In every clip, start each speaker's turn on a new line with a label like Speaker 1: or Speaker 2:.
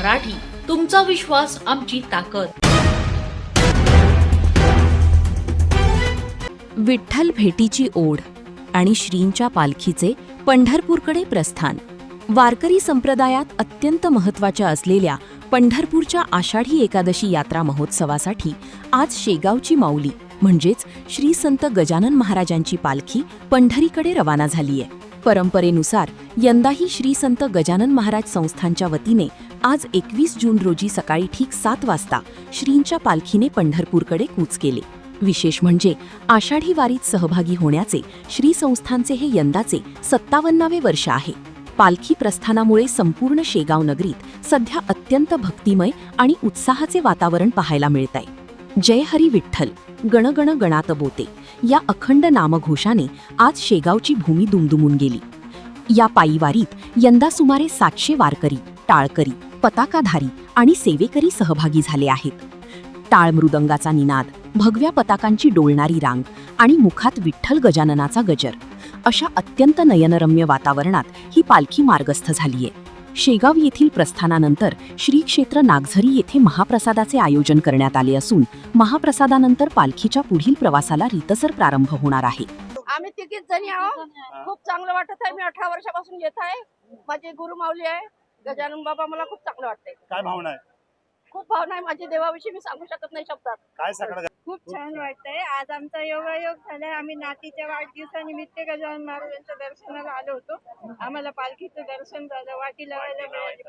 Speaker 1: मराठी, तुमचा विश्वास आमची ताकद.
Speaker 2: विठ्ठल भेटीची ओढ आणि श्रींच्या पालखीचे पंढरपूरकडे प्रस्थान. वारकरी संप्रदायात अत्यंत महत्त्वाच्या असलेल्या पंढरपूरच्या आषाढी एकादशी यात्रा महोत्सवासाठी आज शेगावची माऊली म्हणजेच श्री संत गजानन महाराजांची पालखी पंढरीकडे रवाना झालीय. परंपरेनुसार यंदाही श्री संत गजानन महाराज संस्थानच्या वतीने आज 21 जून रोजी सकाळी ठीक 7 वाजता श्रींच्या पालखीने पंढरपूरकडे कूच केले. विशेष म्हणजे आषाढी वारीत सहभागी होण्याचे श्री संस्थानचे हे यंदाचे 57वे वर्ष आहे. पालखी प्रस्थानामुळे संपूर्ण शेगाव नगरीत सध्या अत्यंत भक्तिमय आणि उत्साहाचे वातावरण पाहायला मिळतंय. जय हरी विठ्ठल, गण गण गणात बोते या अखंड नामघोषाने आज शेगावची भूमी दुमदुमून गेली. या पायी वारीत यंदा सुमारे 700 वारकरी, टाळकरी, पताकाधारी आणि सेवेकरी सहभागी झाले आहेत. टाळ मृदंगाचा निनाद, भगव्या पताकांची डोलणारी रांग आणि मुखात विठ्ठल गजाननाचा गजर अशा अत्यंत नयनरम्य वातावरणात ही पालखी मार्गस्थ झालीये. शेगाव येथील प्रस्थानानंतर श्री क्षेत्र नागझरी येथे महाप्रसादाचे आयोजन करण्यात आले असून महाप्रसादानंतर पालखीच्या पुढील प्रवासाला रीतसर प्रारंभ होणार आहे.
Speaker 3: आम्ही तिघीच जणी आहोत. खूप चांगलं वाटत आहे. मी 18 वर्षापासून येत आहे. माझे गुरु माऊली आहे गजानन बाबा. मला खूप चांगलं वाटतंय.
Speaker 4: काय भावना आहे?
Speaker 3: खूप भावना आहे. माझ्या देवाविषयी मी सांगू शकत नाही शब्दात.
Speaker 4: काय सगळं
Speaker 5: खूप छान वाटतंय. आज आमचा योगायोग झालाय. आम्ही नातीच्या वाढदिवसानिमित्त गजानन महाराजांच्या दर्शनाला आलो होतो. आम्हाला पालखीचं दर्शन झालं, वाटी लावायला मिळाली.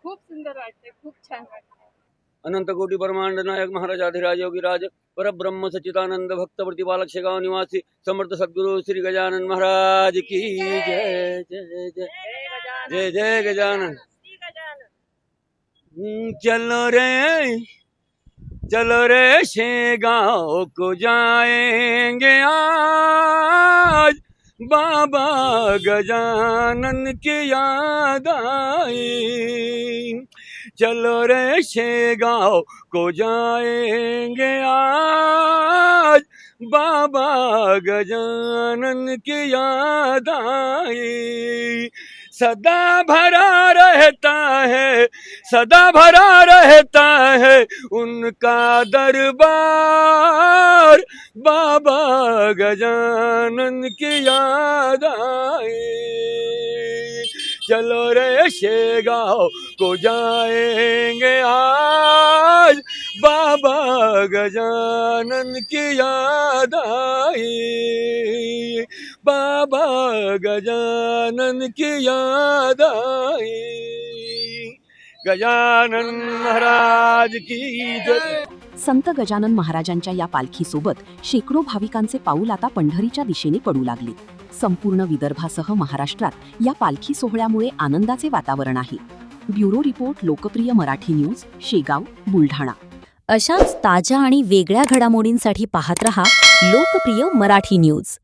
Speaker 5: खूप सुंदर वाटतंय, खूप छान वाटतंय.
Speaker 6: अनंत कोटी ब्रह्मांड नायक महाराज अधिराज योगीराज परब्रह्म सच्चिदानंद भक्त प्रतिपालक शेगाव निवासी समर्थ सद्गुरु श्री गजानन महाराज की जय जय जय जय जय गजानन. चलो रे शेगाव को जाएंगे आज, बाबा गजानन की याद आई. चलो रे शेगाव को जाएंगे आज, बाबा गजानन की याद आई. सदा भरा रहता है उनका दरबार, बाबा गजानन की याद आई. चलो रे शेगाव को जाएंगे आज, बाबा गजानन की याद आई. बाबा गजानन की याद आई. गजानन महाराज की जय.
Speaker 2: संत गजानन महाराजांच्या या पालखीसोबत शेकडो भाविकांचे पाऊल आता पंढरीच्या दिशेने पडू लागले. संपूर्ण विदर्भासह महाराष्ट्रात या पालखी सोहळ्यामुळे आनंदाचे वातावरण आहे. ब्युरो रिपोर्ट, लोकप्रिय मराठी न्यूज, शेगाव, बुलढाणा.
Speaker 7: अशाच ताज्या आणि वेगळ्या घडामोडींसाठी पाहत रहा लोकप्रिय मराठी न्यूज.